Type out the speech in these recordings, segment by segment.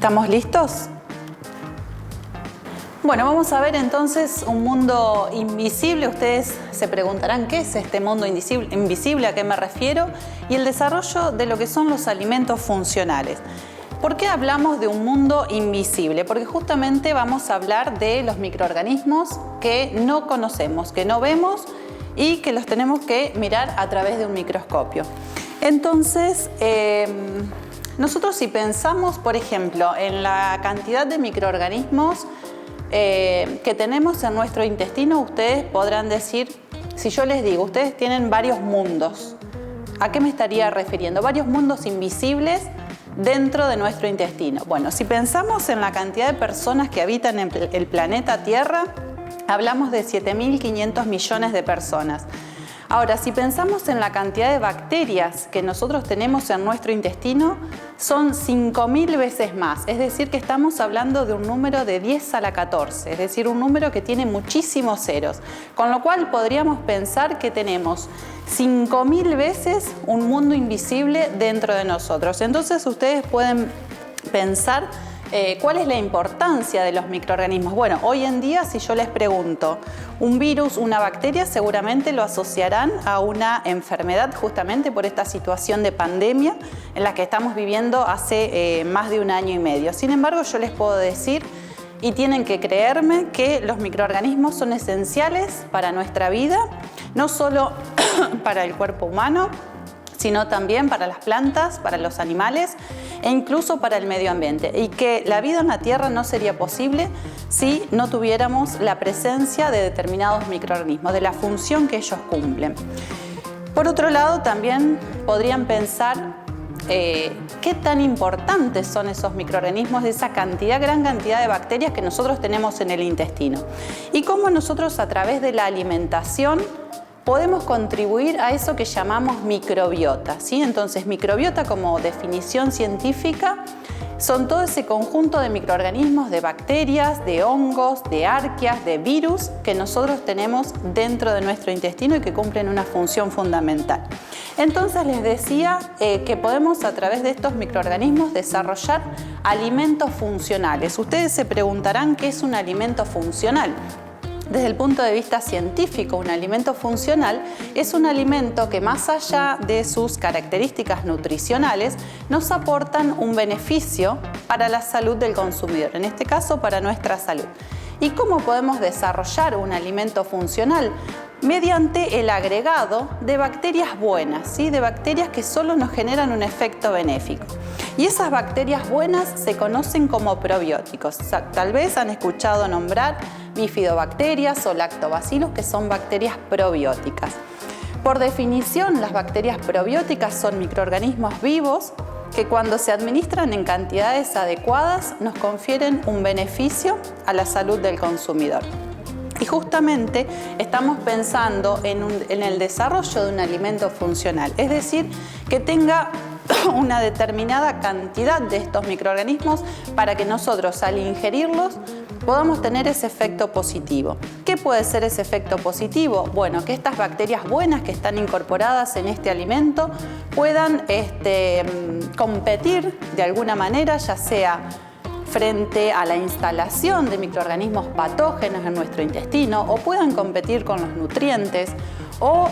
¿Estamos listos? Bueno, vamos a ver entonces un mundo invisible. Ustedes se preguntarán qué es este mundo invisible, a qué me refiero, y el desarrollo de lo que son los alimentos funcionales. ¿Por qué hablamos de un mundo invisible? Porque justamente vamos a hablar de los microorganismos que no conocemos, que no vemos y que los tenemos que mirar a través de un microscopio. Entonces, nosotros si pensamos, por ejemplo, en la cantidad de microorganismos que tenemos en nuestro intestino, ustedes podrán decir, si yo les digo, ustedes tienen varios mundos, ¿a qué me estaría refiriendo? Varios mundos invisibles dentro de nuestro intestino. Bueno, si pensamos en la cantidad de personas que habitan en el planeta Tierra, hablamos de 7.500 millones de personas. Ahora, si pensamos en la cantidad de bacterias que nosotros tenemos en nuestro intestino, son 5.000 veces más. Es decir, que estamos hablando de un número de 10 a la 14, es decir, un número que tiene muchísimos ceros. Con lo cual podríamos pensar que tenemos 5.000 veces un mundo invisible dentro de nosotros. Entonces ustedes pueden pensar ¿cuál es la importancia de los microorganismos? Bueno, hoy en día si yo les pregunto, un virus, una bacteria, seguramente lo asociarán a una enfermedad justamente por esta situación de pandemia en la que estamos viviendo hace más de un año y medio. Sin embargo, yo les puedo decir, y tienen que creerme, que los microorganismos son esenciales para nuestra vida, no solo para el cuerpo humano, sino también para las plantas, para los animales e incluso para el medio ambiente. Y que la vida en la Tierra no sería posible si no tuviéramos la presencia de determinados microorganismos, de la función que ellos cumplen. Por otro lado, también podrían pensar qué tan importantes son esos microorganismos, de esa gran cantidad de bacterias que nosotros tenemos en el intestino. Y cómo nosotros a través de la alimentación podemos contribuir a eso que llamamos microbiota, ¿sí? Entonces, microbiota como definición científica son todo ese conjunto de microorganismos, de bacterias, de hongos, de arqueas, de virus que nosotros tenemos dentro de nuestro intestino y que cumplen una función fundamental. Entonces les decía que podemos a través de estos microorganismos desarrollar alimentos funcionales. Ustedes se preguntarán qué es un alimento funcional. Desde el punto de vista científico, un alimento funcional es un alimento que más allá de sus características nutricionales nos aportan un beneficio para la salud del consumidor, en este caso para nuestra salud. ¿Y cómo podemos desarrollar un alimento funcional? Mediante el agregado de bacterias buenas, ¿sí? De bacterias que solo nos generan un efecto benéfico. Y esas bacterias buenas se conocen como probióticos. Tal vez han escuchado nombrar bifidobacterias o lactobacilos, que son bacterias probióticas. Por definición, las bacterias probióticas son microorganismos vivos que cuando se administran en cantidades adecuadas nos confieren un beneficio a la salud del consumidor. Y justamente estamos pensando en el desarrollo de un alimento funcional, es decir, que tenga una determinada cantidad de estos microorganismos para que nosotros al ingerirlos podamos tener ese efecto positivo. ¿Qué puede ser ese efecto positivo? Bueno, que estas bacterias buenas que están incorporadas en este alimento puedan competir de alguna manera, ya sea frente a la instalación de microorganismos patógenos en nuestro intestino, o puedan competir con los nutrientes, o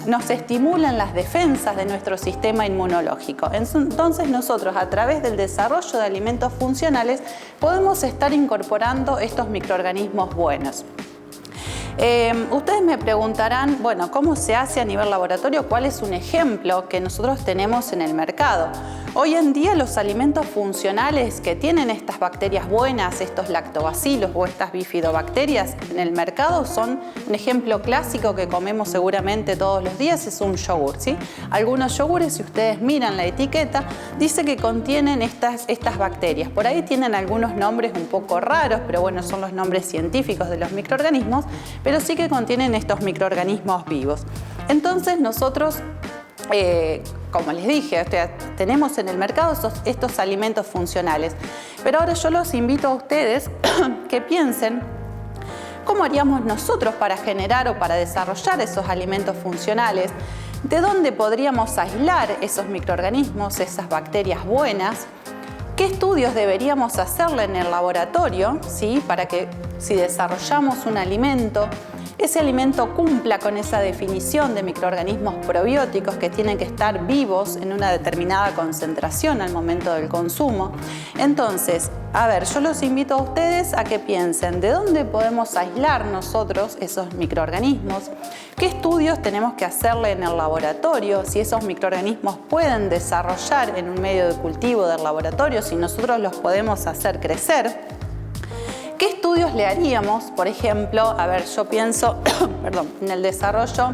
nos estimulan las defensas de nuestro sistema inmunológico. Entonces nosotros a través del desarrollo de alimentos funcionales podemos estar incorporando estos microorganismos buenos. Ustedes me preguntarán, bueno, ¿cómo se hace a nivel laboratorio? ¿Cuál es un ejemplo que nosotros tenemos en el mercado? Hoy en día los alimentos funcionales que tienen estas bacterias buenas, estos lactobacilos o estas bifidobacterias en el mercado son un ejemplo clásico que comemos seguramente todos los días, es un yogur, ¿sí? Algunos yogures, si ustedes miran la etiqueta, dice que contienen estas bacterias. Por ahí tienen algunos nombres un poco raros, pero bueno, son los nombres científicos de los microorganismos, pero sí que contienen estos microorganismos vivos. Entonces nosotros, como les dije, tenemos en el mercado estos alimentos funcionales. Pero ahora yo los invito a ustedes que piensen cómo haríamos nosotros para generar o para desarrollar esos alimentos funcionales. ¿De dónde podríamos aislar esos microorganismos, esas bacterias buenas? ¿Qué estudios deberíamos hacerle en el laboratorio, ¿sí? Para que si desarrollamos un alimento, ese alimento cumpla con esa definición de microorganismos probióticos que tienen que estar vivos en una determinada concentración al momento del consumo? Entonces, a ver, yo los invito a ustedes a que piensen de dónde podemos aislar nosotros esos microorganismos, qué estudios tenemos que hacerle en el laboratorio, si esos microorganismos pueden desarrollar en un medio de cultivo del laboratorio, si nosotros los podemos hacer crecer. ¿Qué estudios le haríamos? Por ejemplo, a ver, yo pienso en el desarrollo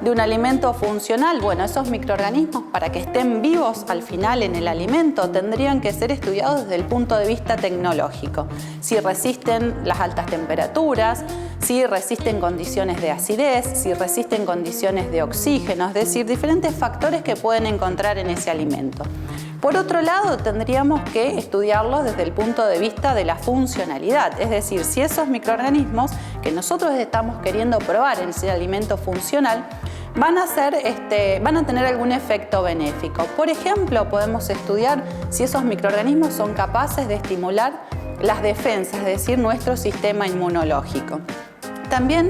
de un alimento funcional. Bueno, esos microorganismos, para que estén vivos al final en el alimento, tendrían que ser estudiados desde el punto de vista tecnológico. Si resisten las altas temperaturas, si resisten condiciones de acidez, si resisten condiciones de oxígeno, es decir, diferentes factores que pueden encontrar en ese alimento. Por otro lado, tendríamos que estudiarlos desde el punto de vista de la funcionalidad, es decir, si esos microorganismos que nosotros estamos queriendo probar en ese alimento funcional van a tener algún efecto benéfico. Por ejemplo, podemos estudiar si esos microorganismos son capaces de estimular las defensas, es decir, nuestro sistema inmunológico. También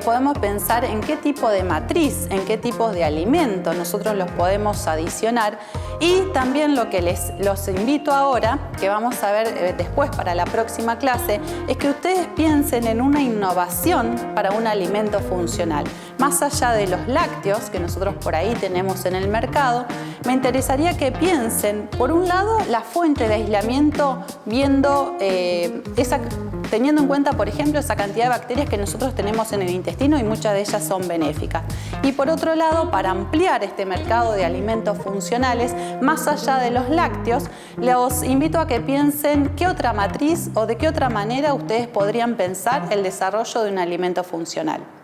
podemos pensar en qué tipo de matriz, en qué tipos de alimento nosotros los podemos adicionar, y también lo que los invito ahora, que vamos a ver después para la próxima clase, es que ustedes piensen en una innovación para un alimento funcional. Más allá de los lácteos que nosotros por ahí tenemos en el mercado, me interesaría que piensen, por un lado, la fuente de aislamiento, teniendo en cuenta, por ejemplo, esa cantidad de bacterias que nosotros tenemos en el intestino, y muchas de ellas son benéficas. Y por otro lado, para ampliar este mercado de alimentos funcionales, más allá de los lácteos, los invito a que piensen qué otra matriz o de qué otra manera ustedes podrían pensar el desarrollo de un alimento funcional.